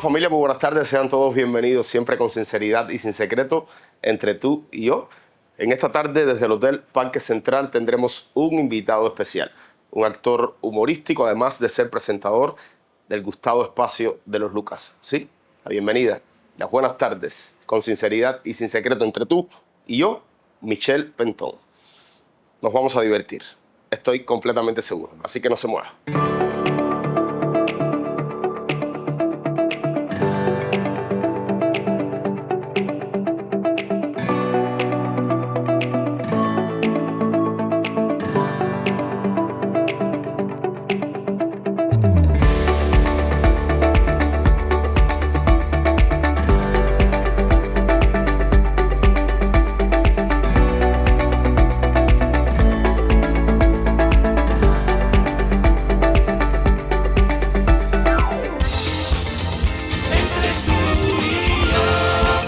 familia, muy buenas tardes, sean todos bienvenidos, siempre con sinceridad y sin secreto, entre tú y yo. En esta tarde, desde el Hotel Parque Central, tendremos un invitado especial, un actor humorístico, además de ser presentador del gustado espacio de los Lucas. Sí, la bienvenida, las buenas tardes, con sinceridad y sin secreto, entre tú y yo, Michel Pentón. Nos vamos a divertir, estoy completamente seguro, así que no se mueva.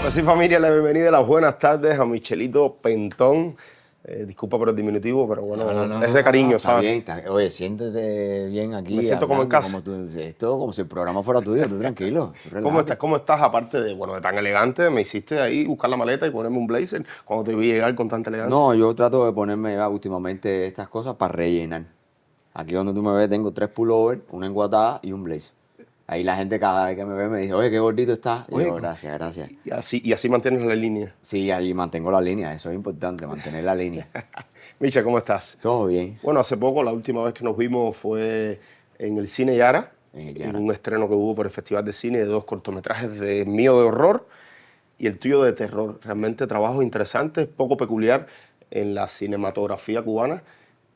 Así, familia, la bienvenida, las buenas tardes a Michelito Pentón. Disculpa por el diminutivo, pero bueno, es de cariño, ¿sabes? Está bien. Oye, siéntete bien aquí. Me siento como en casa. Esto como si el programa fuera tuyo, tú tranquilo. ¿Cómo estás? Aparte de tan elegante, me hiciste ahí buscar la maleta y ponerme un blazer cuando te vi llegar con tanta elegancia. No, yo trato de ponerme últimamente estas cosas para rellenar. Aquí donde tú me ves tengo 3 pullovers, una enguatada y un blazer. Ahí la gente cada vez que me ve me dice, oye, qué gordito estás. Y yo, gracias. Y así mantienes la línea. Sí, ahí mantengo la línea, eso es importante, mantener la línea. Micha, ¿cómo estás? Todo bien. Bueno, hace poco, la última vez que nos vimos fue en el Cine Yara, en un estreno que hubo por el Festival de Cine de 2 cortometrajes de mío de horror y el tuyo de terror. Realmente trabajos interesantes, poco peculiar en la cinematografía cubana.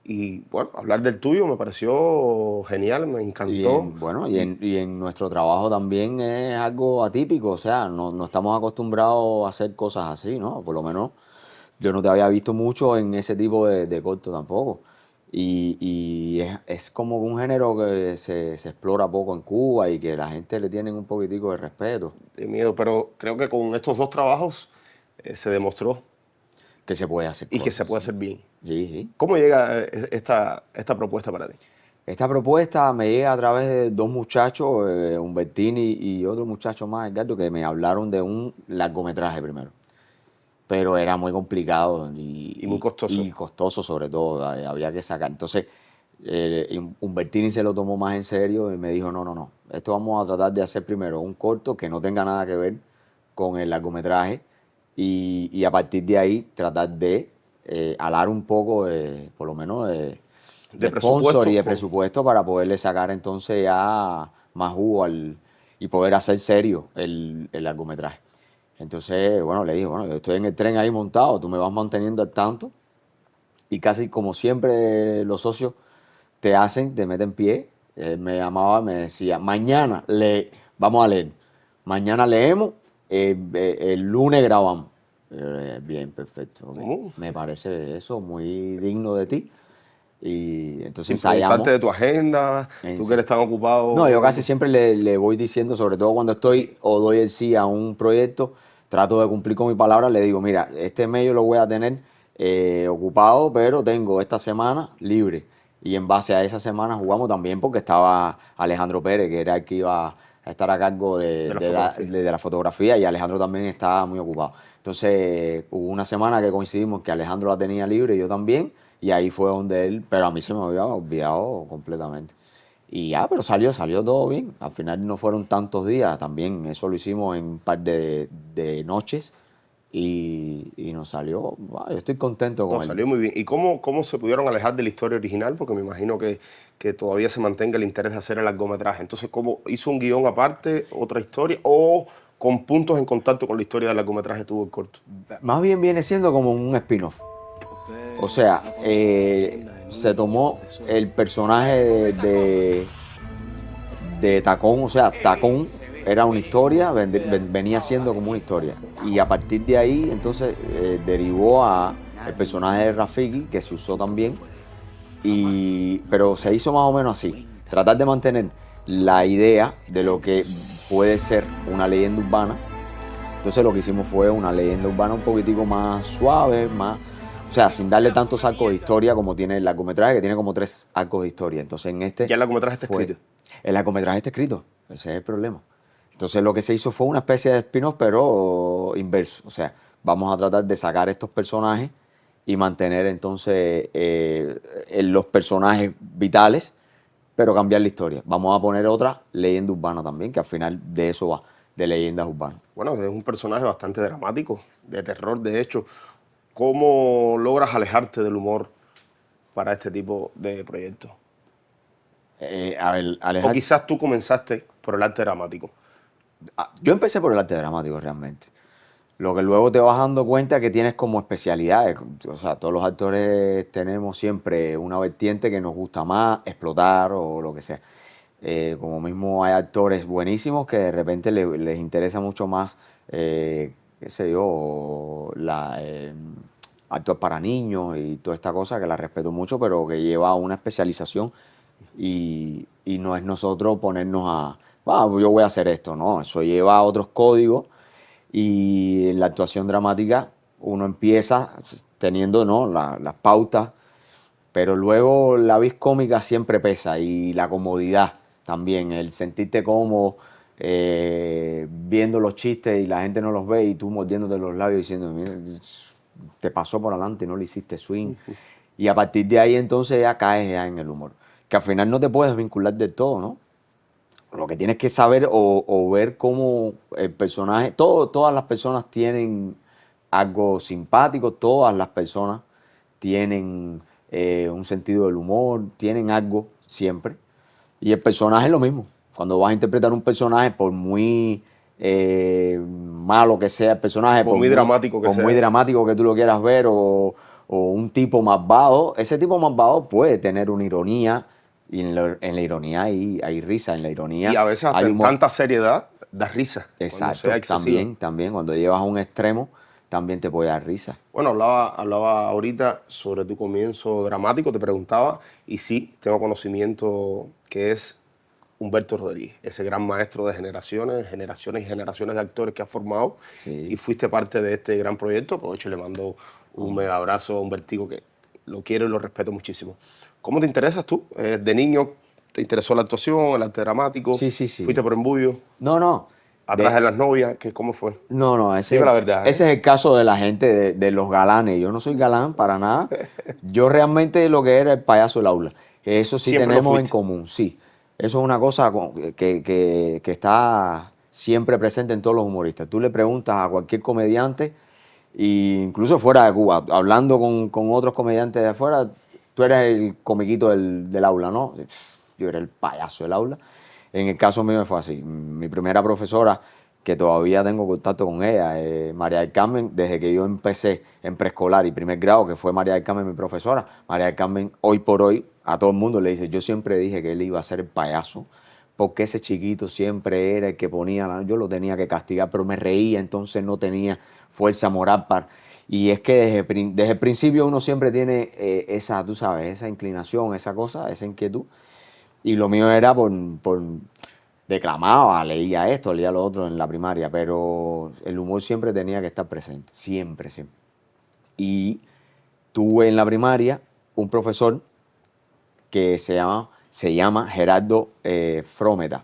Y bueno, hablar del tuyo me pareció genial, me encantó. Y en nuestro trabajo también es algo atípico, o sea, no estamos acostumbrados a hacer cosas así, ¿no? Por lo menos yo no te había visto mucho en ese tipo de corto tampoco. Y es como un género que se explora poco en Cuba y que la gente le tiene un poquitico de respeto. De miedo, pero creo que con estos 2 trabajos se demostró que se puede hacer y que se puede hacer bien. Sí. ¿Cómo llega esta propuesta para ti? Esta propuesta me llega a través de 2 muchachos, Humbertini y otro muchacho más, Edgardo, que me hablaron de un largometraje primero. Pero era muy complicado y muy costoso. Y costoso sobre todo, había que sacar. Entonces, Humbertini se lo tomó más en serio y me dijo, no, esto vamos a tratar de hacer primero un corto que no tenga nada que ver con el largometraje y a partir de ahí tratar de alar un poco, por lo menos, de sponsor y de presupuesto para poderle sacar entonces ya más jugo y poder hacer serio el largometraje. Entonces, bueno, le digo, yo estoy en el tren ahí montado, tú me vas manteniendo al tanto y casi como siempre los socios te meten pie. Él me llamaba, me decía, mañana vamos a leer, mañana leemos, el lunes grabamos. Bien, perfecto. Okay. Me parece eso muy digno de ti. Y entonces ensayamos. De tu agenda, tú que eres tan ocupado. No, yo casi siempre le voy diciendo, sobre todo cuando estoy o doy el sí a un proyecto, trato de cumplir con mi palabra, le digo, mira, este mes yo lo voy a tener ocupado, pero tengo esta semana libre. Y en base a esa semana jugamos también porque estaba Alejandro Pérez, que era el que iba a estar a cargo de la fotografía, y Alejandro también estaba muy ocupado. Entonces hubo una semana que coincidimos que Alejandro la tenía libre y yo también, y ahí fue donde él, pero a mí se me había olvidado completamente. Y ya, pero salió todo bien. Al final no fueron tantos días, también eso lo hicimos en un par de noches y nos salió, yo estoy contento con él. Salió muy bien. ¿Y cómo se pudieron alejar de la historia original? Porque me imagino que todavía se mantenga el interés de hacer el largometraje. Entonces, ¿cómo hizo un guión aparte, otra historia, o con puntos en contacto con la historia del largometraje tuvo el corto? Más bien viene siendo como un spin-off. O sea, se tomó el personaje de Tacón, o sea, Tacón era una historia, venía siendo como una historia. Y a partir de ahí, entonces, derivó a el personaje de Rafiki, que se usó también, pero se hizo más o menos así. Tratar de mantener la idea de lo que puede ser una leyenda urbana. Entonces lo que hicimos fue una leyenda urbana un poquitico más suave, o sea, sin darle tantos arcos de historia como tiene el largometraje, que tiene como 3 arcos de historia. Entonces en este... ¿Ya el largometraje está escrito? El largometraje está escrito, ese es el problema. Entonces lo que se hizo fue una especie de spin-off, pero inverso. O sea, vamos a tratar de sacar estos personajes y mantener entonces los personajes vitales, pero cambiar la historia. Vamos a poner otra leyenda urbana también, que al final de eso va, de leyendas urbanas. Bueno, es un personaje bastante dramático, de terror, de hecho. ¿Cómo logras alejarte del humor para este tipo de proyectos? A ver, O Alejandro, quizás tú comenzaste por el arte dramático. yo empecé por el arte dramático realmente. Lo que luego te vas dando cuenta que tienes como especialidades. O sea, todos los actores tenemos siempre una vertiente que nos gusta más explotar o lo que sea. Como mismo hay actores buenísimos que de repente les interesa mucho más, qué sé yo, actuar para niños y toda esta cosa que la respeto mucho, pero que lleva a una especialización y no es nosotros ponernos a, yo voy a hacer esto, no, eso lleva a otros códigos y en la actuación dramática uno empieza teniendo, ¿no?, las pautas, pero luego la vis cómica siempre pesa y la comodidad también, el sentirte cómodo viendo los chistes y la gente no los ve y tú mordiéndote los labios diciendo, mira, te pasó por adelante, no le hiciste swing. Y a partir de ahí entonces ya caes ya en el humor. Que al final no te puedes vincular del todo, ¿no? Lo que tienes que saber o ver cómo el personaje, todas las personas tienen algo simpático, todas las personas tienen un sentido del humor, tienen algo siempre. Y el personaje es lo mismo. Cuando vas a interpretar un personaje, por muy malo que sea el personaje, Por muy dramático que por muy sea. dramático que tú lo quieras ver, o un tipo malvado, ese tipo malvado puede tener una ironía, y en la ironía hay risa, en la Y ironía a veces hasta hay en humor. tanta seriedad da risa cuando sea Exacto, excesiva. también, cuando llevas a un extremo, también te puede dar risa. Bueno, hablaba ahorita sobre tu comienzo dramático, te preguntaba, y sí, tengo conocimiento que es Humberto Rodríguez, ese gran maestro de generaciones, generaciones y generaciones de actores que ha formado, y Sí. fuiste parte de este gran proyecto. Aprovecho y le mando un mega abrazo a Humbertico, que lo quiero y lo respeto muchísimo. ¿Cómo te interesas tú? ¿De niño te interesó la actuación, el arte dramático? Sí, sí, sí. ¿Fuiste por embullo, No, no. atrás de las novias? ¿Cómo fue? No, no, Dime la verdad, ese ¿eh? es el caso de la gente, de los galanes. Yo no soy galán para nada. Yo realmente lo que era el payaso del aula. Eso sí Siempre lo tenemos en fuiste. común, sí. Eso es una cosa que está siempre presente en todos los humoristas. Tú le preguntas a cualquier comediante, e incluso fuera de Cuba, hablando con otros comediantes de afuera, tú eres el comiquito del aula, ¿no? Yo era el payaso del aula. En el caso mío fue así. Mi primera profesora, que todavía tengo contacto con ella, María del Carmen, desde que yo empecé en preescolar y primer grado, que fue María del Carmen mi profesora. María del Carmen, hoy por hoy, a todo el mundo le dice, yo siempre dije que él iba a ser el payaso, porque ese chiquito siempre era el que ponía, yo lo tenía que castigar, pero me reía, entonces no tenía fuerza moral para... Y es que desde el principio uno siempre tiene esa, tú sabes, esa inclinación, esa cosa, esa inquietud. Y lo mío era por declamaba, leía esto, leía lo otro en la primaria, pero el humor siempre tenía que estar presente, siempre, siempre. Y tuve en la primaria un profesor que se llama Gerardo Frometa.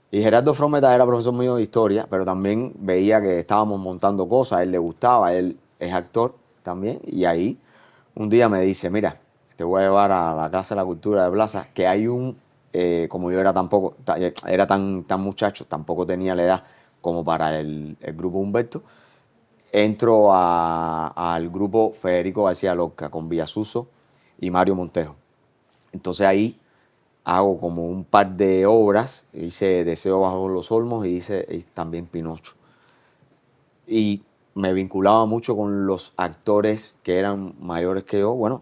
Y Gerardo Frometa era profesor mío de historia, pero también veía que estábamos montando cosas, a él le gustaba, él es actor también, y ahí un día me dice, mira, te voy a llevar a la Casa de la Cultura de Plaza, que hay como yo era tampoco, era tan muchacho, tampoco tenía la edad como para el grupo Humberto, entro al grupo Federico García Lorca con Villasuso y Mario Montejo. Entonces ahí hago como un par de obras, hice Deseo bajo los olmos y también Pinocho. Y me vinculaba mucho con los actores que eran mayores que yo, bueno,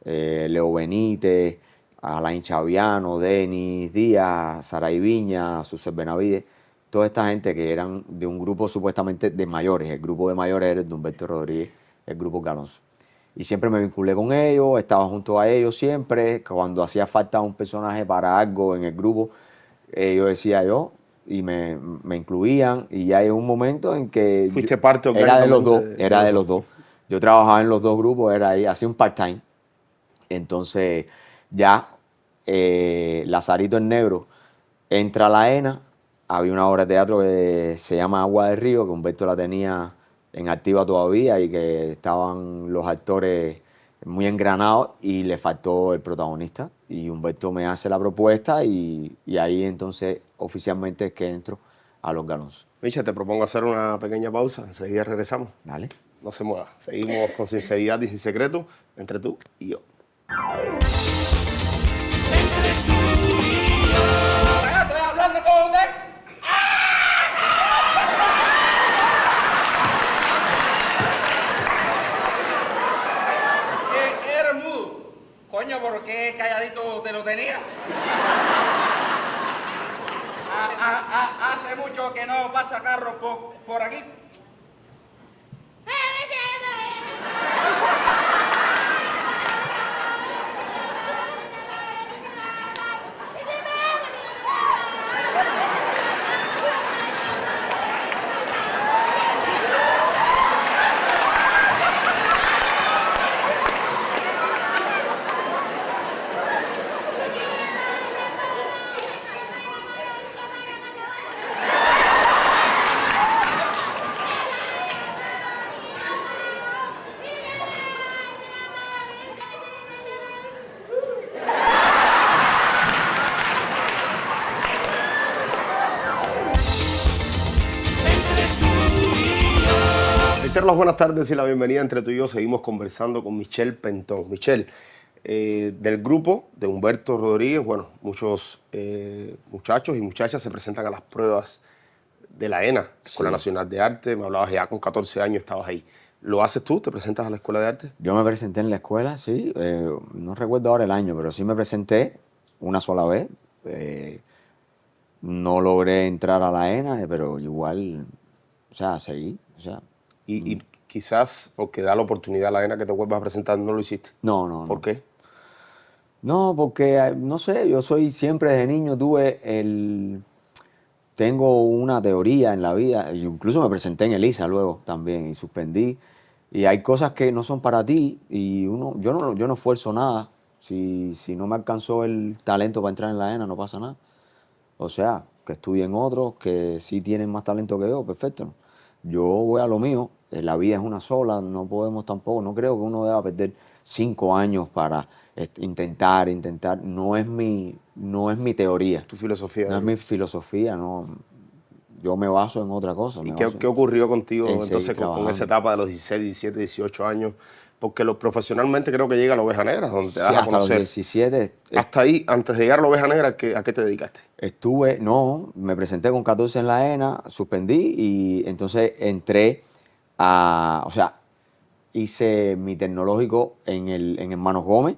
Leo Benítez, Alain Chaviano, Denis Díaz, Saray Viña, Susel Benavides, toda esta gente que eran de un grupo supuestamente de mayores. El grupo de mayores era el de Humberto Rodríguez, el grupo Galonzo. Y siempre me vinculé con ellos, estaba junto a ellos siempre. Cuando hacía falta un personaje para algo en el grupo, yo decía yo y me incluían. Y ya hay un momento en que Fuiste parte era de los orgánicamente dos, de era los de dos. los dos. Yo trabajaba en los dos grupos, era ahí, hacía un part-time. Entonces ya Lazarito el Negro entra a la ENA había una obra de teatro que se llama Agua de Río, que Humberto la tenía en activa todavía y que estaban los actores muy engranados y le faltó el protagonista. Y Humberto me hace la propuesta y ahí entonces oficialmente es que entro a Los Galonzos. Micha, te propongo hacer una pequeña pausa, enseguida regresamos. Dale. No se mueva, seguimos con sinceridad y sin secreto entre tú y yo. Estoy hablando con usted. ¿Qué eres mudo? Coño, ¿por qué calladito te lo tenía? Hace mucho que no pasa carro por aquí. Reitero las buenas tardes y la bienvenida entre tú y yo. Seguimos conversando con Michelle Pentón. Michelle, del grupo de Humberto Rodríguez, bueno, muchos muchachos y muchachas se presentan a las pruebas de la ENA, Escuela Sí. Nacional de Arte. Me hablabas ya con 14 años, estabas ahí. ¿Lo haces tú? ¿Te presentas a la Escuela de Arte? Yo me presenté en la escuela, sí, no recuerdo ahora el año, pero sí me presenté una sola vez. No logré entrar a la ENA, pero igual, o sea, seguí, o sea, Y quizás porque da la oportunidad a la ENA que te vuelvas a presentar, no lo hiciste. no. ¿Por qué? No, porque, no sé, yo soy siempre desde niño tengo una teoría en la vida, e incluso me presenté en ELISA luego también y suspendí. Y hay cosas que no son para ti y yo no esfuerzo nada. Si no me alcanzó el talento para entrar en la ENA, no pasa nada. O sea, que estudien otros que sí tienen más talento que yo, perfecto. Yo voy a lo mío, la vida es una sola, no podemos tampoco, no creo que uno deba perder 5 años para intentar, no es mi teoría, Tu filosofía. no es mi filosofía, no, yo me baso en otra cosa. ¿Y me qué, baso qué ocurrió contigo en seguir entonces con trabajando. esa etapa de los 16, 17, 18 años? Porque profesionalmente creo que llega a la Oveja Negra, donde te Sí, das a hasta los conocer. 17 Hasta ahí, antes de llegar a la Oveja Negra, ¿a qué te dedicaste? me presenté con 14 en la ENA, suspendí y entonces entré o sea, hice mi tecnológico en Hermanos Gómez,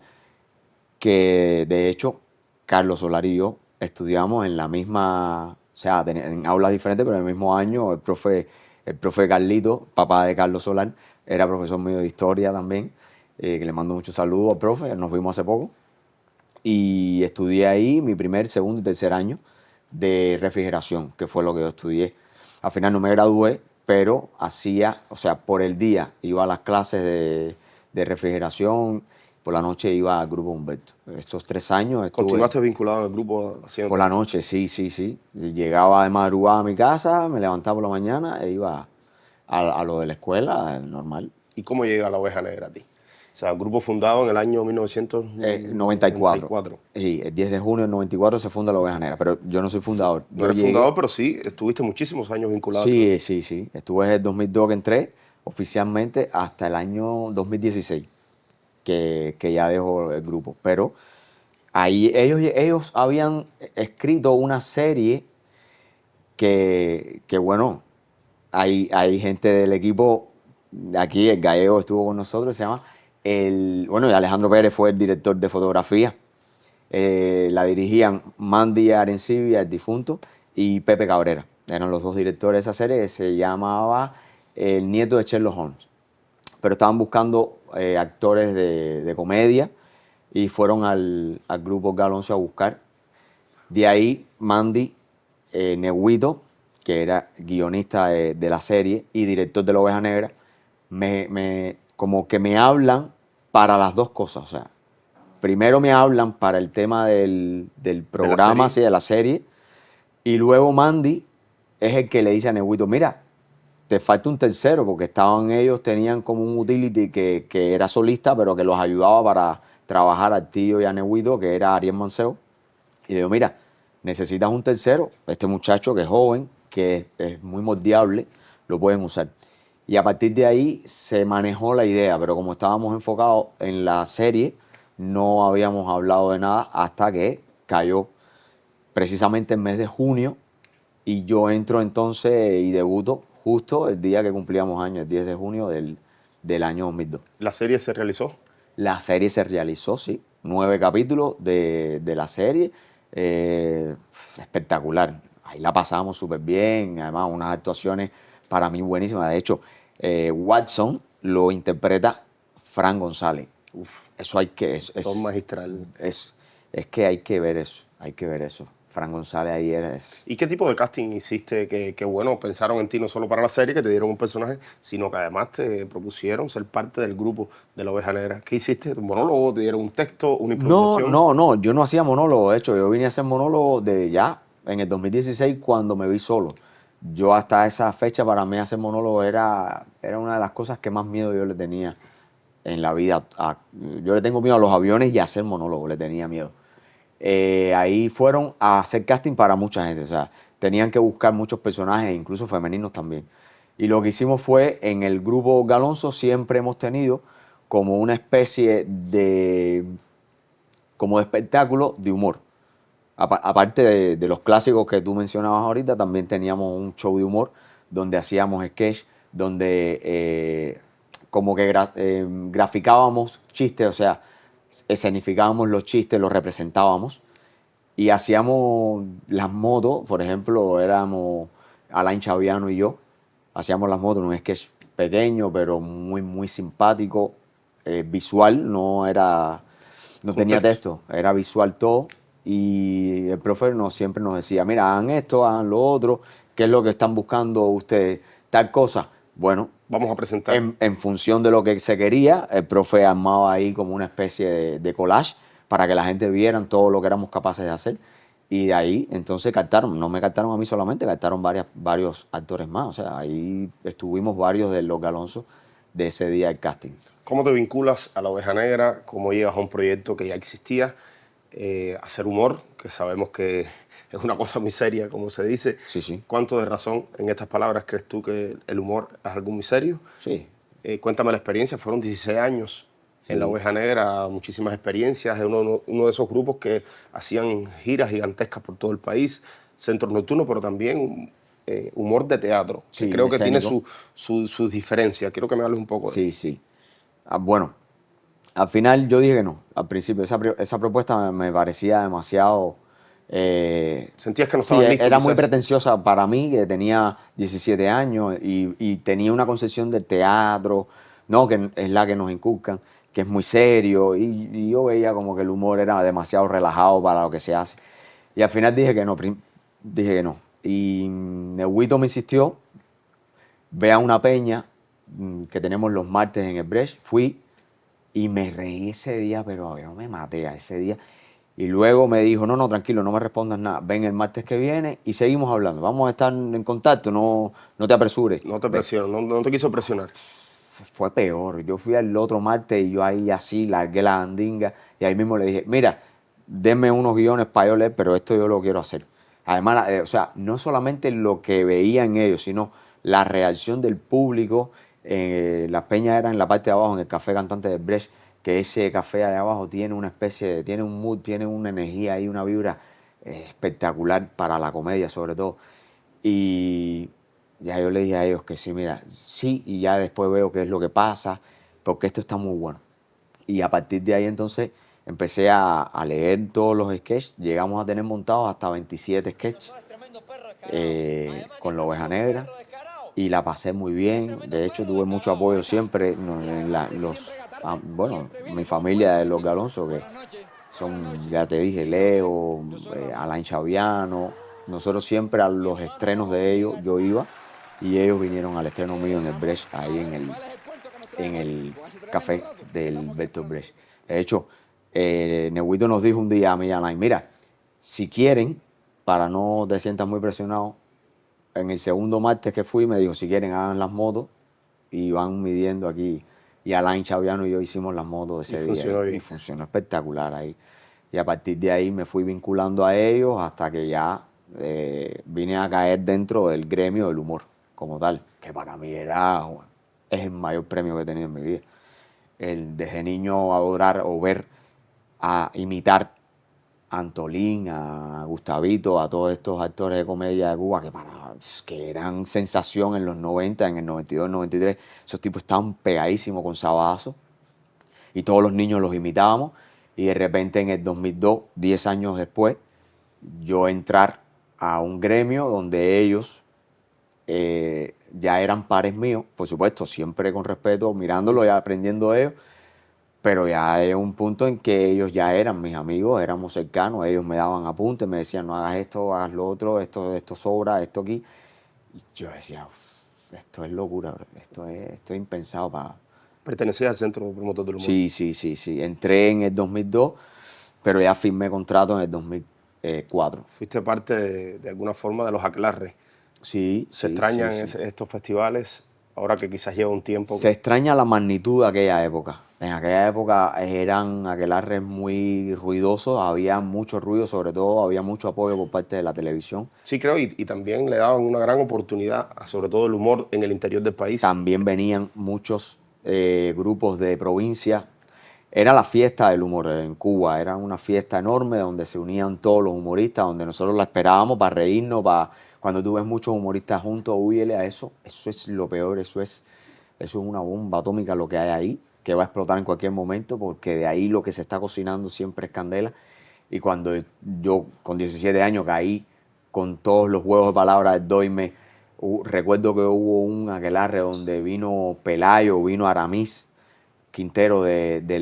que de hecho Carlos Solar y yo estudiamos en la misma, o sea, en aulas diferentes, pero en el mismo año. El profe Carlito, papá de Carlos Solar, era profesor mío de historia también, que le mando muchos saludos al profe, nos vimos hace poco. Y estudié ahí mi primer, segundo y tercer año de refrigeración, que fue lo que yo estudié. Al final no me gradué, pero o sea, por el día iba a las clases de refrigeración, por la noche iba al grupo Humberto. Estos 3 años estuve... ¿Continuaste vinculado en el grupo haciendo? Por la noche, sí. Llegaba de madrugada a mi casa, me levantaba por la mañana e iba a lo de la escuela, normal. ¿Y cómo llega la Oveja Negra a ti? O sea, el grupo fundado en el año 1994. Sí, el 10 de junio del 94 se funda la Oveja Negra, pero yo no soy fundador. No eres fundador, pero sí, estuviste muchísimos años vinculado. Sí. Estuve desde el 2002 que entré oficialmente hasta el año 2016, que ya dejo el grupo. Pero ahí ellos habían escrito una serie que bueno, hay gente del equipo de aquí, el gallego estuvo con nosotros, se llama, bueno, y Alejandro Pérez fue el director de fotografía. La dirigían Mandy Arencibia, el difunto, y Pepe Cabrera. Eran los dos directores de esa serie, que se llamaba El nieto de Sherlock Holmes. Pero estaban buscando actores de comedia y fueron al grupo Galonzo a buscar. De ahí Mandy Neguito, que era guionista de la serie y director de La Oveja Negra, como que me hablan para las dos cosas. O sea, primero me hablan para el tema del programa, serie. de la serie, Y luego Mandy es el que le dice a Neuguito, mira, te falta un tercero, porque tenían como un utility que era solista, pero que los ayudaba para trabajar al tío y a Neuguito, que era Ariel Manceo. Y le digo, mira, necesitas un tercero, este muchacho que es joven, que es muy moldeable, lo pueden usar. Y a partir de ahí se manejó la idea, pero como estábamos enfocados en la serie, no habíamos hablado de nada hasta que cayó precisamente el mes de junio y yo entro entonces y debuto justo el día que cumplíamos años, el 10 de junio del año 2002. ¿La serie se realizó? La serie se realizó, sí. 9 capítulos de la serie. Espectacular. Ahí la pasamos súper bien. Además, unas actuaciones para mí buenísimas. De hecho, Watson lo interpreta Fran González. Uf, Eso hay que... actor magistral. Es que hay que ver eso. Hay que ver eso. Fran González ahí es... ¿Y qué tipo de casting hiciste que bueno, pensaron en ti no solo para la serie, que te dieron un personaje, sino que además te propusieron ser parte del grupo de la Oveja Negra? ¿Qué hiciste? ¿Un monólogo? ¿Te dieron un texto? ¿Una improvisación? No, yo no hacía monólogo, de hecho, yo vine a hacer monólogo de ya, en el 2016, cuando me vi solo. Yo hasta esa fecha, para mí hacer monólogo era una de las cosas que más miedo yo le tenía en la vida. Yo le tengo miedo a los aviones y a hacer monólogo, le tenía miedo. Ahí fueron a hacer casting para mucha gente, o sea, tenían que buscar muchos personajes, incluso femeninos también. Y lo que hicimos fue, en el grupo Galonzo siempre hemos tenido como una especie como de espectáculo de humor. Aparte de los clásicos que tú mencionabas ahorita, también teníamos un show de humor donde hacíamos sketch, donde como que graficábamos chistes, o sea, escenificábamos los chistes, los representábamos y hacíamos las motos, por ejemplo, éramos Alain Chaviano y yo, hacíamos las motos en un sketch pequeño, pero muy, muy simpático, visual, no tenía texto, era visual todo. Y el profe siempre nos decía, mira, hagan esto, hagan lo otro, ¿qué es lo que están buscando ustedes? Tal cosa. Bueno, Vamos a presentar. en función de lo que se quería, el profe armaba ahí como una especie de collage para que la gente viera todo lo que éramos capaces de hacer. Y de ahí entonces captaron, no me captaron a mí solamente, captaron varios actores más. O sea, ahí estuvimos varios de los Galonzos de ese día del casting. ¿Cómo te vinculas a la Oveja Negra? ¿Cómo llegas a un proyecto que ya existía? Hacer humor, que sabemos que es una cosa muy seria, como se dice. Sí, sí. ¿Cuánto de razón en estas palabras crees tú que el humor es algo muy serio? Sí. Cuéntame la experiencia, fueron 16 años Sí. en la Oveja Negra, muchísimas experiencias, es uno de esos grupos que hacían giras gigantescas por todo el país, centros nocturnos, pero también humor de teatro, que Sí, creo que tiene escénico. sus diferencias. Quiero que me hables un poco de Sí, sí. Bueno, al final yo dije que no. Al principio esa propuesta me parecía demasiado... ¿Sentías que no sí, estabas listo? era muy quizás? pretenciosa para mí, que tenía 17 años y tenía una concepción del teatro, ¿no? Que es la que nos inculcan, que es muy serio. Y yo veía como que el humor era demasiado relajado para lo que se hace. Y al final dije que no. Dije que no. Y Neuguito me insistió, ve a una peña que tenemos los martes en el Brecht. Fui y me reí ese día, pero yo me maté a ese día. Y luego me dijo, no, tranquilo, no me respondas nada. Ven el martes que viene y seguimos hablando. Vamos a estar en contacto, no te apresures. No te Ven. presiono, no te quiso presionar. Fue peor. Yo fui al otro martes y yo ahí así largué la andinga y ahí mismo le dije, mira, denme unos guiones para yo leer, pero esto yo lo quiero hacer. Además, o sea, no solamente lo que veía en ellos, sino la reacción del público. Las peñas eran en la parte de abajo, en el Café Cantante del Brecht, que ese café allá abajo tiene una especie tiene un mood, tiene una energía y una vibra espectacular para la comedia sobre todo. Y ya yo le dije a ellos que sí, mira, sí, y ya después veo qué es lo que pasa, porque esto está muy bueno. Y a partir de ahí entonces empecé a leer todos los sketches, llegamos a tener montados hasta 27 sketches con la Oveja Negra y la pasé muy bien. De hecho, tuve mucho apoyo siempre bueno, mi familia de los Galonzos, que son, ya te dije, Leo, Alain Chaviano. Nosotros siempre a los estrenos de ellos yo iba y ellos vinieron al estreno mío en el Brecht, ahí en el café del Bertolt Brecht. De hecho, Neuguito nos dijo un día a mí y a Alain, mira, si quieren, para no te sientas muy presionado, en el segundo martes que fui me dijo, si quieren hagan las motos y van midiendo aquí. Y Alain Chaviano y yo hicimos las motos ese día funcionó bien. y funcionó espectacular ahí. Y a partir de ahí me fui vinculando a ellos hasta que ya vine a caer dentro del gremio del humor como tal, que para mí es el mayor premio que he tenido en mi vida. El desde niño adorar o ver, a imitar a Antolín, a Gustavito, a todos estos actores de comedia de Cuba que eran sensación en los 90, en el 92, 93. Esos tipos estaban pegadísimos con Sabazo y todos los niños los imitábamos. Y de repente en el 2002, 10 años después, yo entrar a un gremio donde ellos ya eran pares míos, por supuesto, siempre con respeto, mirándolo y aprendiendo de ellos, pero ya es un punto en que ellos ya eran mis amigos, éramos cercanos, ellos me daban apuntes, me decían, no hagas esto, hagas lo otro, esto sobra, esto aquí. Y yo decía, esto es locura, bro. Esto es impensado para... Pertenecías al Centro Promotor del Humor. Sí. Entré en el 2002, pero ya firmé contrato en el 2004. Fuiste parte de alguna forma de los aquelarres. Sí. ¿Se extrañan estos festivales ahora que quizás lleva un tiempo? Se extraña la magnitud de aquella época. En aquella época eran aquelarres muy ruidosos, había mucho ruido, sobre todo había mucho apoyo por parte de la televisión. Sí, creo, y también le daban una gran oportunidad, sobre todo el humor en el interior del país. También venían muchos grupos de provincia. Era la fiesta del humor en Cuba, era una fiesta enorme donde se unían todos los humoristas, donde nosotros la esperábamos para reírnos, cuando tú ves muchos humoristas juntos, huyele a eso. Eso es lo peor, eso es una bomba atómica lo que hay ahí, que va a explotar en cualquier momento, porque de ahí lo que se está cocinando siempre es candela. Y cuando yo con 17 años caí con todos los juegos de palabras del Doime, recuerdo que hubo un aquelarre donde vino Pelayo, vino Aramis Quintero de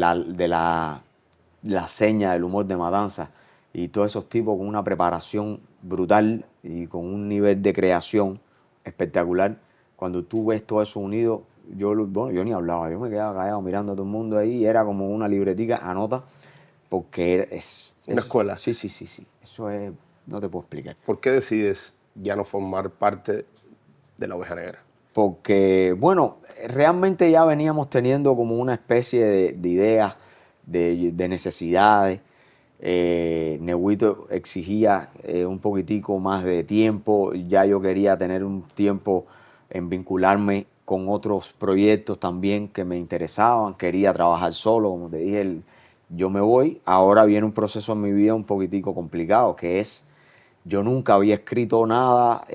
la seña del humor de Matanza, y todos esos tipos con una preparación brutal y con un nivel de creación espectacular. Cuando tú ves todo eso unido, yo ni hablaba, yo me quedaba callado mirando a todo el mundo ahí, y era como una libretica, anota, porque es una escuela. Sí. Eso es, no te puedo explicar. ¿Por qué decides ya no formar parte de la Oveja Negra? Porque, bueno, realmente ya veníamos teniendo como una especie de ideas, de necesidades. Neguito exigía un poquitico más de tiempo, ya yo quería tener un tiempo en vincularme con otros proyectos también que me interesaban, quería trabajar solo, como te dije, yo me voy. Ahora viene un proceso en mi vida un poquitico complicado, que es, yo nunca había escrito nada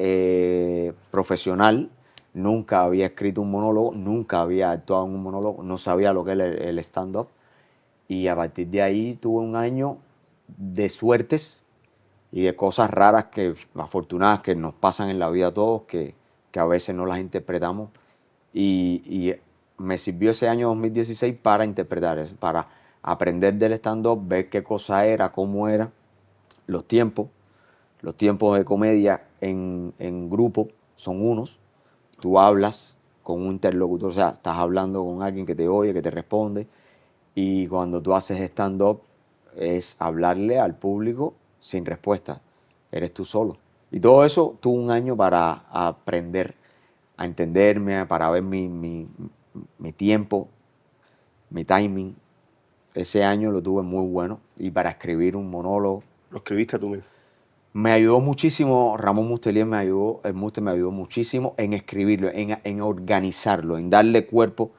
profesional, nunca había escrito un monólogo, nunca había actuado en un monólogo, no sabía lo que era el stand-up, y a partir de ahí tuve un año de suertes y de cosas raras, afortunadas, que nos pasan en la vida a todos, que a veces no las interpretamos, y me sirvió ese año 2016 para interpretar eso, para aprender del stand-up, ver qué cosa era, cómo era, los tiempos de comedia en grupo son unos. Tú hablas con un interlocutor, o sea, estás hablando con alguien que te oye, que te responde, y cuando tú haces stand-up es hablarle al público sin respuesta, eres tú solo. Y todo eso tuve un año para aprender a entenderme, para ver mi tiempo, mi timing. Ese año lo tuve muy bueno, y para escribir un monólogo. ¿Lo escribiste tú mismo? Me ayudó muchísimo, Ramón Mustelier me ayudó muchísimo en escribirlo, en organizarlo, en darle cuerpo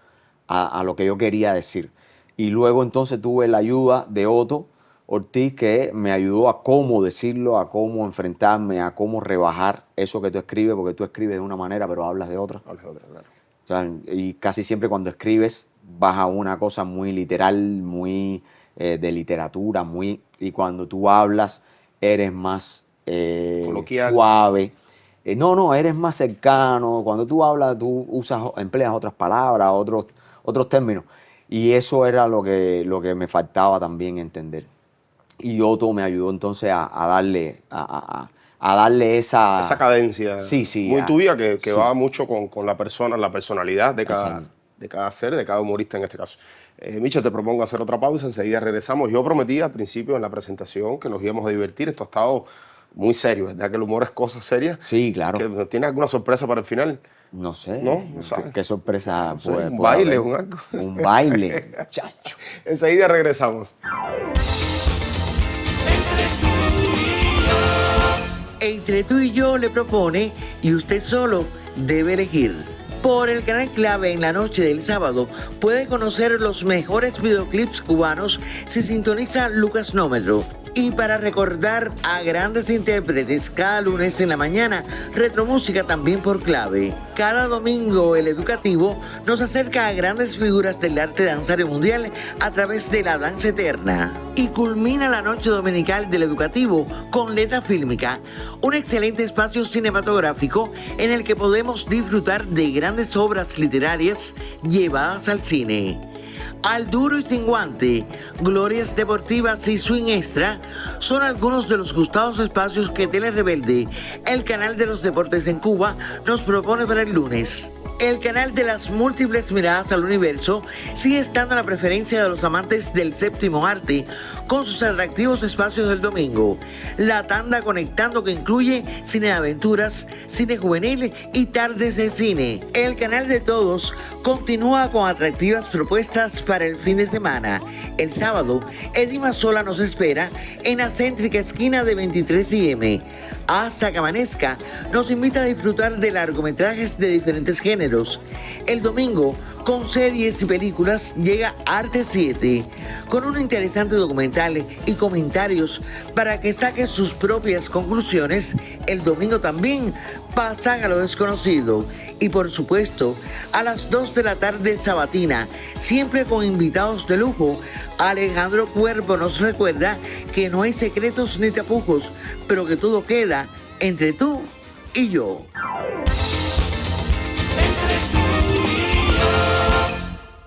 a lo que yo quería decir. Y luego entonces tuve la ayuda de Otto Ortiz, que me ayudó a cómo decirlo, a cómo enfrentarme, a cómo rebajar eso que tú escribes, porque tú escribes de una manera pero hablas de otra. Hablas de otra, claro. O sea, y casi siempre cuando escribes vas a una cosa muy literal, muy de literatura, y cuando tú hablas eres más Coloquial. suave. No, eres más cercano. Cuando tú hablas, tú empleas otras palabras, otros términos. Y eso era lo que me faltaba también entender. Y Otto me ayudó entonces a darle esa cadencia muy tuya que sí. va mucho con la personalidad de cada ser, de cada humorista en este caso. Michel, te propongo hacer otra pausa, enseguida regresamos. Yo prometí al principio en la presentación que nos íbamos a divertir. Esto ha estado muy serio, ¿verdad? Que el humor es cosa seria. Sí, claro. ¿Tienes alguna sorpresa para el final? No sé. No, no sabes. ¿Qué sorpresa No sé, puede un puede baile, haber? un algo. Un baile, chacho. Enseguida regresamos. Entre tú y yo le propone y usted solo debe elegir. Por el canal Clave en la noche del sábado puede conocer los mejores videoclips cubanos si sintoniza Lucas Nómetro. Y para recordar a grandes intérpretes cada lunes en la mañana, Retromúsica también por Clave. Cada domingo el Educativo nos acerca a grandes figuras del arte danzario mundial a través de la danza eterna. Y culmina la noche dominical del Educativo con Letra Fílmica, un excelente espacio cinematográfico en el que podemos disfrutar de grandes obras literarias llevadas al cine. Al duro y sin guante, glorias deportivas y swing extra son algunos de los gustados espacios que Tele Rebelde, el canal de los deportes en Cuba, nos propone para el lunes. El canal de las múltiples miradas al universo sigue estando en la preferencia de los amantes del séptimo arte con sus atractivos espacios del domingo. La tanda conectando que incluye cine de aventuras, cine juvenil y tardes de cine. El canal de todos continúa con atractivas propuestas para el fin de semana. El sábado, Edima Sola nos espera en la céntrica esquina de 23 IM. Hasta que amanezca, nos invita a disfrutar de largometrajes de diferentes géneros. El domingo, con series y películas, llega Arte 7, con un interesante documental y comentarios para que saquen sus propias conclusiones. El domingo también pasan a lo desconocido. Y por supuesto, a las 2 de la tarde sabatina, siempre con invitados de lujo, Alejandro Cuervo nos recuerda que no hay secretos ni tapujos, pero que todo queda entre tú y yo.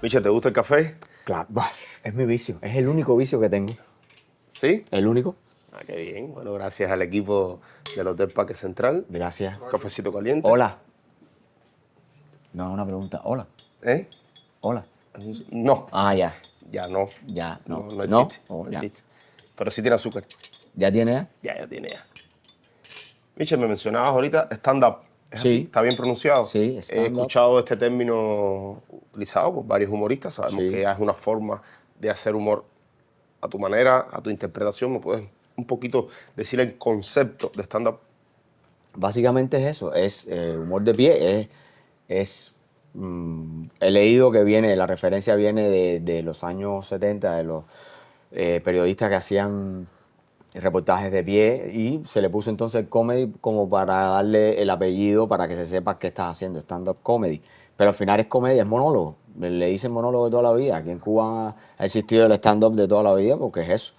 Micha, ¿te gusta el café? Claro, es mi vicio, es el único vicio que tengo. ¿Sí? ¿El único? Ah, qué bien. Bueno, gracias al equipo del Hotel Parque Central. Gracias. Cafecito caliente. Hola. No, una pregunta. Hola. ¿Eh? Hola. No. Ah, ya. Ya no. Ya, no. No existe. Oh, No ya. existe. Pero sí tiene azúcar. ¿Ya tiene? Ya tiene ya. Michel, me mencionabas ahorita stand-up. ¿Es Sí. así? ¿Está bien pronunciado? Sí, He stand-up. escuchado este término utilizado por varios humoristas. Sabemos Sí. que es una forma de hacer humor a tu manera, a tu interpretación. ¿Me puedes un poquito decir el concepto de stand-up? Básicamente es eso, es humor de pie, he leído que la referencia viene de los años 70, de los periodistas que hacían reportajes de pie y se le puso entonces el comedy como para darle el apellido para que se sepa qué estás haciendo, stand-up comedy. Pero al final es comedia, es monólogo, le dicen monólogo de toda la vida. Aquí en Cuba ha existido el stand-up de toda la vida porque es eso.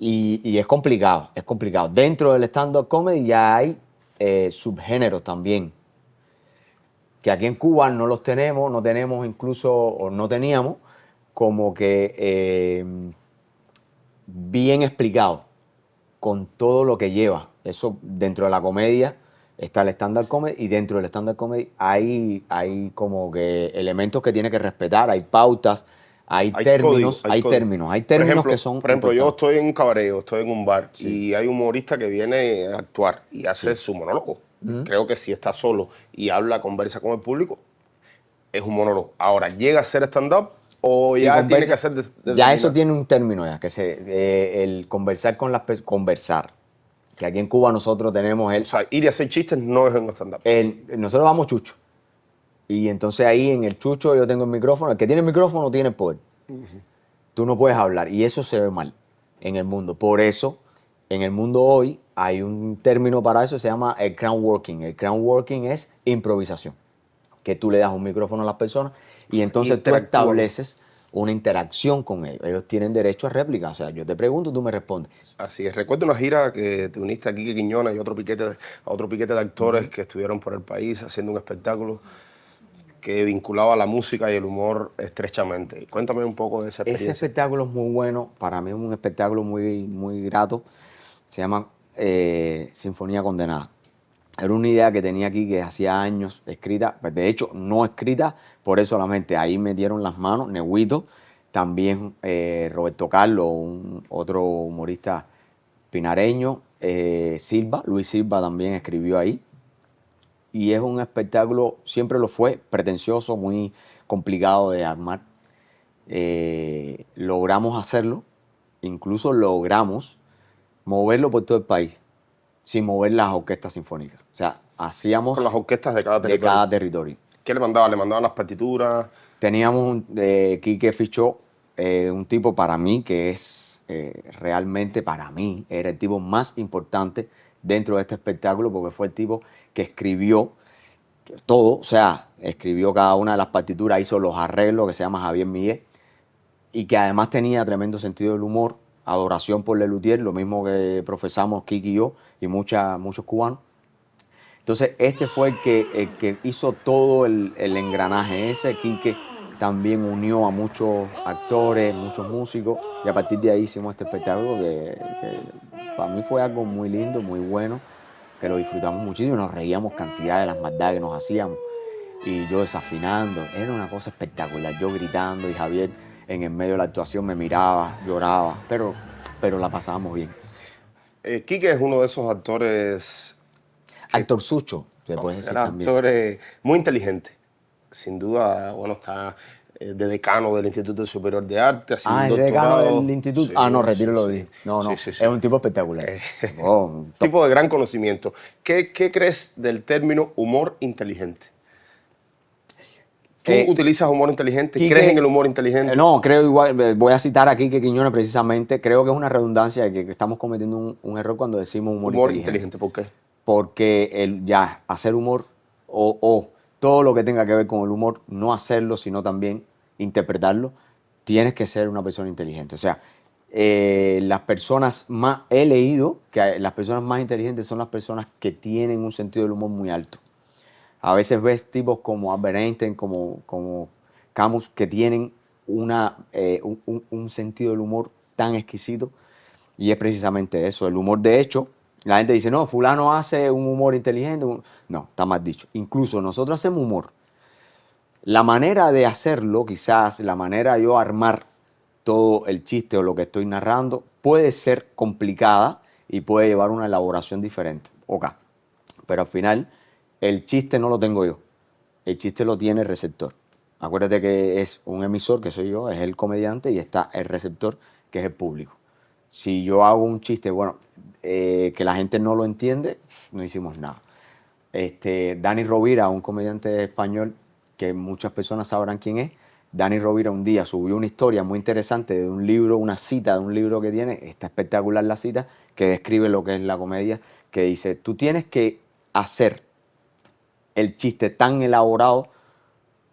Y es complicado, es complicado. Dentro del stand-up comedy ya hay subgéneros también, que aquí en Cuba no los tenemos, no tenemos incluso, o no teníamos, como que bien explicado, con todo lo que lleva. Eso dentro de la comedia está el stand-up comedy y dentro del stand-up comedy hay como que elementos que tiene que respetar, hay pautas, hay términos, código, hay código. términos, hay Por términos ejemplo, que son Por ejemplo, yo importantes. estoy en un cabaret, estoy en un bar y hay un humorista que viene a actuar y hace su monólogo. Creo que si está solo y habla, conversa con el público, es un monólogo. Ahora, ¿llega a ser stand-up o Sí, ya tiene conversa- que ser ya eso tiene un término ya, que el conversar con las personas, conversar. Que aquí en Cuba nosotros tenemos O sea, ir y hacer chistes no es un stand-up. nosotros vamos chucho. Y entonces ahí en el chucho yo tengo el micrófono. El que tiene el micrófono tiene el poder. Tú no puedes hablar. Y eso se ve mal en el mundo. Por eso, en el mundo hoy hay un término para eso, se llama el crowd working. El crowd working es improvisación. Que tú le das un micrófono a las personas y entonces tú Interactúan. estableces una interacción con ellos. Ellos tienen derecho a réplica. O sea, yo te pregunto, tú me respondes. Así es. Recuerdo una gira que te uniste a Quique Quiñones y a otro piquete de actores que estuvieron por el país haciendo un espectáculo que vinculaba la música y el humor estrechamente. Cuéntame un poco de esa Ese experiencia. espectáculo es muy bueno, para mí es un espectáculo muy, muy grato. Se llama Sinfonía Condenada. Era una idea que tenía aquí que hacía años escrita, pues de hecho no escrita por eso solamente. Ahí metieron las manos, Neguito, también Roberto Carlos, otro humorista pinareño, Silva, Luis Silva también escribió ahí. Y es un espectáculo, siempre lo fue, pretencioso, muy complicado de armar. Logramos hacerlo, incluso logramos moverlo por todo el país, sin mover las orquestas sinfónicas. O sea, hacíamos Con las orquestas de cada de territorio. cada territorio. ¿Qué le mandaban? ¿Le mandaban las partituras? Teníamos, Quique fichó un tipo para mí que es realmente para mí, era el tipo más importante dentro de este espectáculo porque fue el tipo que escribió todo, o sea, escribió cada una de las partituras, hizo los arreglos, que se llama Javier Miguel, y que además tenía tremendo sentido del humor, adoración por Lelutier, lo mismo que profesamos Kiki y yo y muchos cubanos. Entonces, este fue el que hizo todo el engranaje ese. Quique también unió a muchos actores, muchos músicos, y a partir de ahí hicimos este espectáculo que para mí fue algo muy lindo, muy bueno, que lo disfrutamos muchísimo, nos reíamos cantidad de las maldades que nos hacíamos, y yo desafinando, era una cosa espectacular, yo gritando y Javier en el medio de la actuación me miraba, lloraba, pero la pasábamos bien. Quique es uno de esos actores... Actor Sucho, se puede decir Era también. actor muy inteligente. Sin duda, bueno, está de decano del Instituto Superior de Arte, haciendo un ¿Es decano doctorado. del instituto? Sí, No, retiro sí, lo sí. dije. No, Sí, sí, sí. es un tipo espectacular. Oh, un top. Tipo de gran conocimiento. ¿Qué crees del término humor inteligente? ¿Tú utilizas humor inteligente? ¿Crees en el humor inteligente? No, creo igual, voy a citar a Quique Quiñones precisamente, creo que es una redundancia de que estamos cometiendo un error cuando decimos humor inteligente. ¿Por qué? Porque ya hacer humor o todo lo que tenga que ver con el humor, no hacerlo, sino también interpretarlo, tienes que ser una persona inteligente. O sea, las personas más, he leído que las personas más inteligentes son las personas que tienen un sentido del humor muy alto. A veces ves tipos como Albert Einstein, como Camus, que tienen un sentido del humor tan exquisito, y es precisamente eso, el humor. De hecho, la gente dice, no, fulano hace un humor inteligente. No, está mal dicho. Incluso nosotros hacemos humor. La manera de hacerlo, quizás la manera de yo armar todo el chiste o lo que estoy narrando, puede ser complicada y puede llevar una elaboración diferente. Ok. Pero al final, el chiste no lo tengo yo. El chiste lo tiene el receptor. Acuérdate que es un emisor, que soy yo, es el comediante, y está el receptor, que es el público. Si yo hago un chiste, bueno, que la gente no lo entiende, no hicimos nada. Dani Rovira, un comediante español que muchas personas sabrán quién es. Dani Rovira un día subió una historia muy interesante de un libro, una cita de un libro que tiene, está espectacular la cita, que describe lo que es la comedia, que dice, tú tienes que hacer el chiste tan elaborado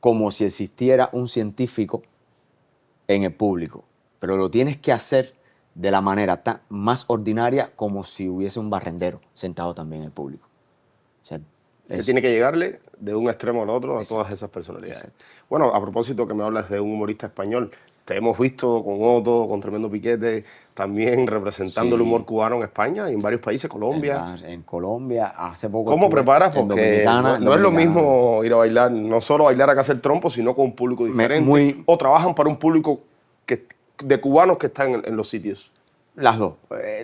como si existiera un científico en el público, pero lo tienes que hacer de la manera más ordinaria, como si hubiese un barrendero sentado también en el público. O sea, Que tiene que llegarle de un extremo al otro a todas esas personalidades. Exacto. Bueno, a propósito que me hablas de un humorista español, te hemos visto con Otto, con Tremendo Piquete, también representando el humor cubano en España y en varios países, Colombia. En Colombia, hace poco. ¿Cómo preparas? En Porque Dominicana, no es lo mismo ir a bailar, no solo bailar acá hacer trompo, sino con un público diferente. O trabajan para un público de cubanos que están en los sitios. Las dos.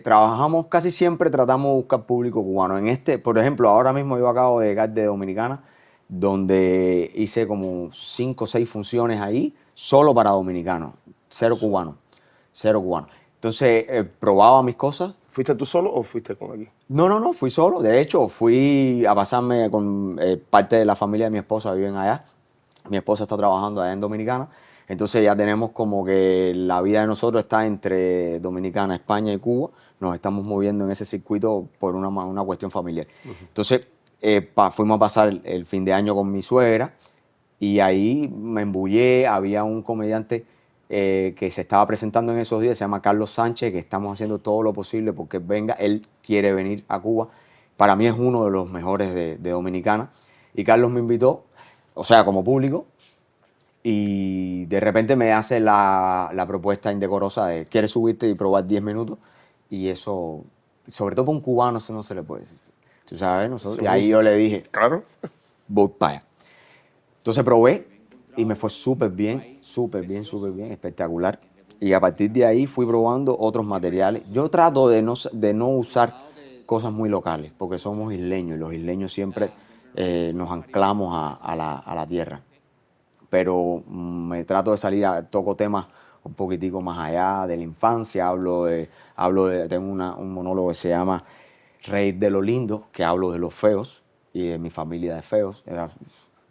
Trabajamos casi siempre, tratamos de buscar público cubano. Por ejemplo, ahora mismo yo acabo de llegar de Dominicana, donde hice como 5 o 6 funciones ahí, solo para dominicanos, cero cubanos. Entonces, probaba mis cosas. ¿Fuiste tú solo o fuiste con aquí? No, fui solo. De hecho, fui a pasarme con parte de la familia de mi esposa, viven allá. Mi esposa está trabajando allá en Dominicana. Entonces ya tenemos como que la vida de nosotros está entre Dominicana, España y Cuba. Nos estamos moviendo en ese circuito por una cuestión familiar. Entonces fuimos a pasar el fin de año con mi suegra y ahí me embullé. Había un comediante que se estaba presentando en esos días, se llama Carlos Sánchez, que estamos haciendo todo lo posible porque venga. Él quiere venir a Cuba. Para mí es uno de los mejores de Dominicana. Y Carlos me invitó, o sea, como público. Y de repente me hace la propuesta indecorosa de ¿quieres subirte y probar 10 minutos? Y eso, sobre todo para un cubano, eso no se le puede decir. Tú sabes, y ahí yo le dije, claro, voy para allá. Entonces probé y me fue súper bien, espectacular. Y a partir de ahí fui probando otros materiales. Yo trato de no usar cosas muy locales, porque somos isleños y los isleños siempre nos anclamos a la tierra. Pero me trato de salir, toco temas un poquitico más allá de la infancia, tengo un monólogo que se llama Reír de lo lindo, que hablo de los feos y de mi familia de feos.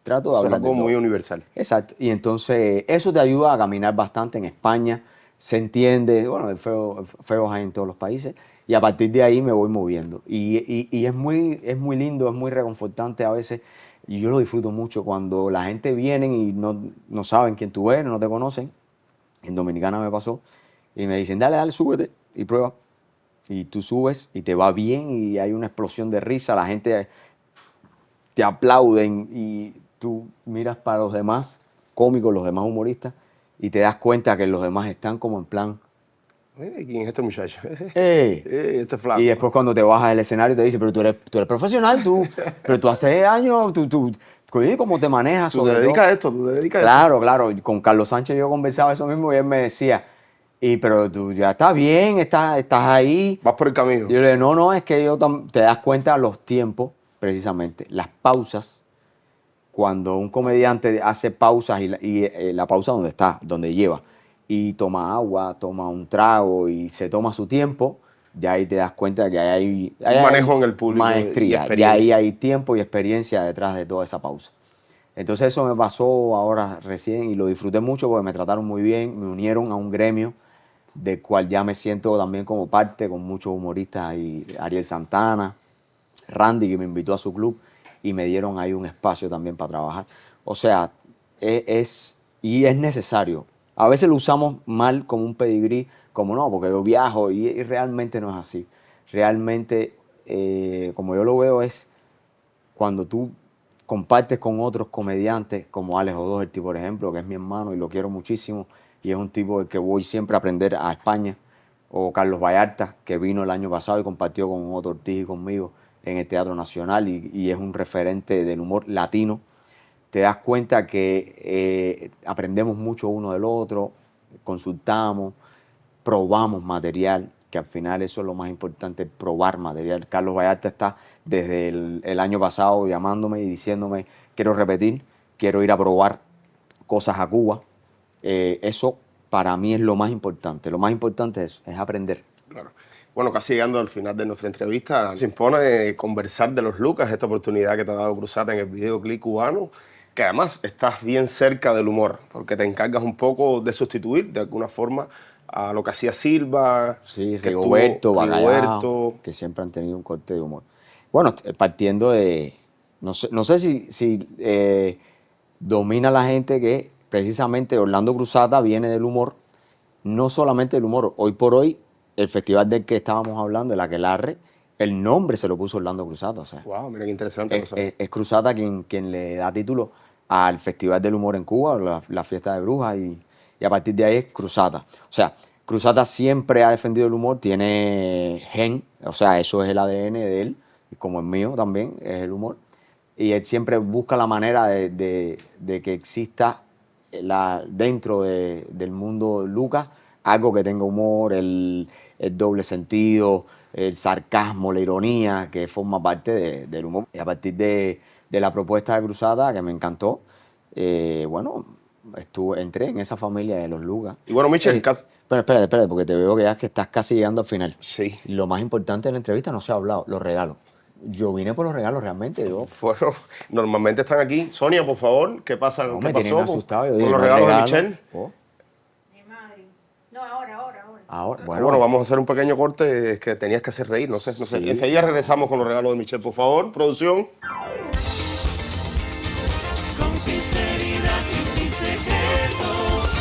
Trato de Eso es hablar de algo todo. muy universal. Exacto. Y entonces eso te ayuda a caminar bastante en España. Se entiende, bueno, feos hay en todos los países. Y a partir de ahí me voy moviendo. Y es muy lindo, es muy reconfortante a veces. Y yo lo disfruto mucho cuando la gente viene y no saben quién tú eres, no te conocen. En Dominicana me pasó. Y me dicen, dale, súbete y prueba. Y tú subes y te va bien y hay una explosión de risa. La gente te aplauden y tú miras para los demás cómicos, los demás humoristas, y te das cuenta que los demás están como en plan, ¿Quién es este muchacho? ¡eh! Este flaco. Y después cuando te bajas del escenario te dice, pero tú eres profesional, pero tú hace años, oye, ¿cómo te manejas? Tú te dedicas a esto, tú te dedicas a Claro, claro. Con Carlos Sánchez yo conversaba eso mismo y él me decía, pero tú ya estás bien, estás ahí. esto. Vas por el camino. Y yo le dije, no, es que te das cuenta de los tiempos, precisamente, las pausas. Cuando un comediante hace pausas y la pausa donde lleva, y toma agua, toma un trago y se toma su tiempo, ya ahí te das cuenta de que hay manejo en el público y maestría, experiencia. ya ahí hay tiempo y experiencia detrás de toda esa pausa. Entonces eso me pasó ahora recién y lo disfruté mucho porque me trataron muy bien, me unieron a un gremio del cual ya me siento también como parte, con muchos humoristas, y Ariel Santana, Randy, que me invitó a su club, y me dieron ahí un espacio también para trabajar. O sea, es necesario. A veces lo usamos mal como un pedigrí, como no, porque yo viajo, y realmente no es así. Realmente, como yo lo veo, es cuando tú compartes con otros comediantes, como Alex O'Doherty, por ejemplo, que es mi hermano y lo quiero muchísimo, y es un tipo del que voy siempre a aprender a España, o Carlos Vallarta, que vino el año pasado y compartió con Otto Ortiz y conmigo en el Teatro Nacional y es un referente del humor latino. Te das cuenta que aprendemos mucho uno del otro, consultamos, probamos material, que al final eso es lo más importante, probar material. Carlos Vallarta está desde el año pasado llamándome y diciéndome, quiero repetir, quiero ir a probar cosas a Cuba. Eso para mí es lo más importante. Lo más importante es aprender. Claro. Bueno, casi llegando al final de nuestra entrevista, se impone conversar de los Lucas, esta oportunidad que te ha dado Cruzata en el videoclip cubano, que además estás bien cerca del humor, porque te encargas un poco de sustituir de alguna forma a lo que hacía Silva, Sí, que Rigoberto, Bacallao, Rigoberto. que siempre han tenido un corte de humor. Bueno, partiendo de... No sé si domina la gente que precisamente Orlando Cruzata viene del humor, no solamente del humor. Hoy por hoy, el festival del que estábamos hablando, el Aquelarre, el nombre se lo puso Orlando Cruzata. O sea, Wow, mira qué interesante. es Cruzata quien le da título al Festival del Humor en Cuba, la fiesta de brujas, y a partir de ahí es Cruzata. O sea, Cruzata siempre ha defendido el humor, tiene gen, o sea, eso es el ADN de él, y como el mío también es el humor. Y él siempre busca la manera de que exista dentro del mundo Lucas algo que tenga humor, el doble sentido, el sarcasmo, la ironía, que forma parte del humor. Y a partir de la propuesta de Cruzata, que me encantó, bueno, entré en esa familia de los Lucas. Y bueno, Michel, Pero espérate, porque te veo que estás casi llegando al final. Sí. Lo más importante de la entrevista no se ha hablado, los regalos. Yo vine por los regalos realmente. Bueno, normalmente están aquí. Sonia, por favor, ¿qué pasa? No, ¿Qué me tienen pasó asustado. Yo con dije, los no hay regalos de regalo. Michelle? Oh. Mi madre. No, ahora. Ahora, Bueno, vamos a hacer un pequeño corte, es que tenías que hacer reír, no sé. Sí. Enseguida regresamos con los regalos de Michelle, por favor, producción. Con sinceridad y sin secretos.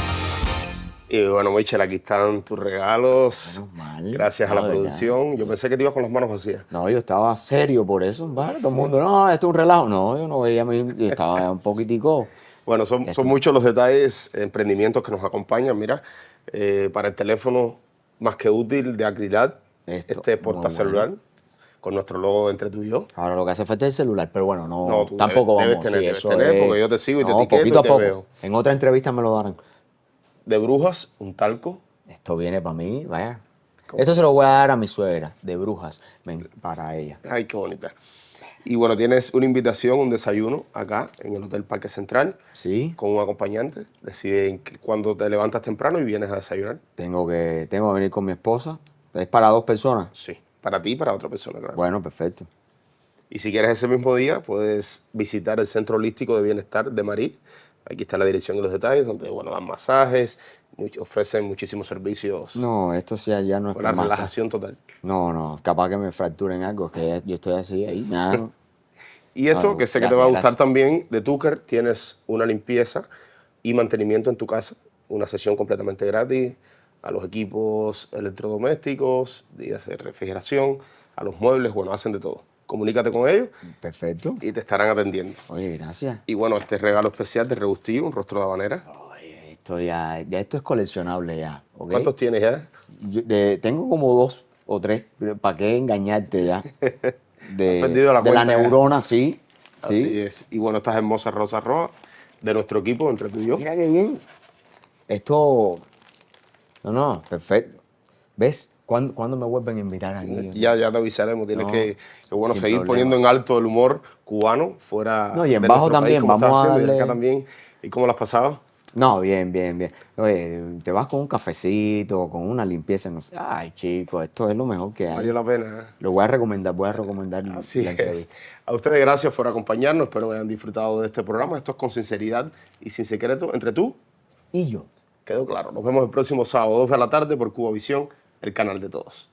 Y bueno, Michelle, aquí están tus regalos. Menos mal. Gracias a la No, de verdad. producción. Yo pensé que te ibas con las manos vacías. No, yo estaba serio por eso. ¿Vale? Todo el mundo, no, esto es un relajo. No, yo no veía, yo estaba un poquitico. Bueno, son muchos los detalles, emprendimientos que nos acompañan. Mira, para el teléfono más que útil de Acrilat, este portacelular, con nuestro logo entre tú y yo. Ahora lo que hace falta es el celular, pero bueno, No, tú tampoco debes vamos. tener, sí, debes eso tener, es- porque yo te sigo y te no, etiqueto poquito a y te poco. veo. En otra entrevista me lo darán. De brujas, un talco. Esto viene para mí, vaya. Esto se lo voy a dar a mi suegra de Brujas, para ella. Ay, qué bonita. Y bueno, tienes una invitación, un desayuno acá en el Hotel Parque Central Sí, con un acompañante. Deciden cuando te levantas temprano y vienes a desayunar. tengo que venir con mi esposa. ¿Es para 2 personas? Sí, para ti y para otra persona, claro. Bueno, perfecto. Y si quieres ese mismo día, puedes visitar el Centro Holístico de Bienestar de Marí. Aquí está la dirección y los detalles, donde bueno, dan masajes, ofrecen muchísimos servicios No, esto sí ya no es para por masa. relajación total. No, capaz que me fracturen algo, es que yo estoy así ahí, me hago. Y esto, No, que sé que te gracias, va a gustar gracias. también, de Tucker, tienes una limpieza y mantenimiento en tu casa, una sesión completamente gratis, a los equipos electrodomésticos, días de refrigeración, a los muebles, bueno, hacen de todo. Comunícate con ellos Perfecto. y te estarán atendiendo. Oye, gracias. Y bueno, este regalo especial de Rebustillo, un rostro de habanera. Oye, esto ya esto es coleccionable ya, ¿ok? ¿Cuántos tienes ya? Tengo como 2 o 3, ¿para qué engañarte ya? Has perdido la de la cuenta ya. neurona, sí. Así Sí. es. Y bueno, estas hermosas rosas rojas de nuestro equipo, entre tú y yo. Mira qué bien. Esto. No, perfecto. ¿Ves? ¿Cuándo me vuelven a invitar aquí? Ya te avisaremos. Tienes No, que bueno, sin seguir problema. poniendo en alto el humor cubano fuera No, y en de bajo nuestro país, también, como estás vamos a haciendo, y acá darle- también. ¿Y cómo lo has pasado? No, bien. Oye, te vas con un cafecito, con una limpieza, no sé. Ay, chico, esto es lo mejor que hay. Valió la pena. ¿eh? Lo voy a recomendar Así la es. entrevista. A ustedes gracias por acompañarnos. Espero que hayan disfrutado de este programa. Esto es con sinceridad y sin secreto entre tú. Y yo. Quedó claro. Nos vemos el próximo sábado, 2 de la tarde, por Cubavisión, el canal de todos.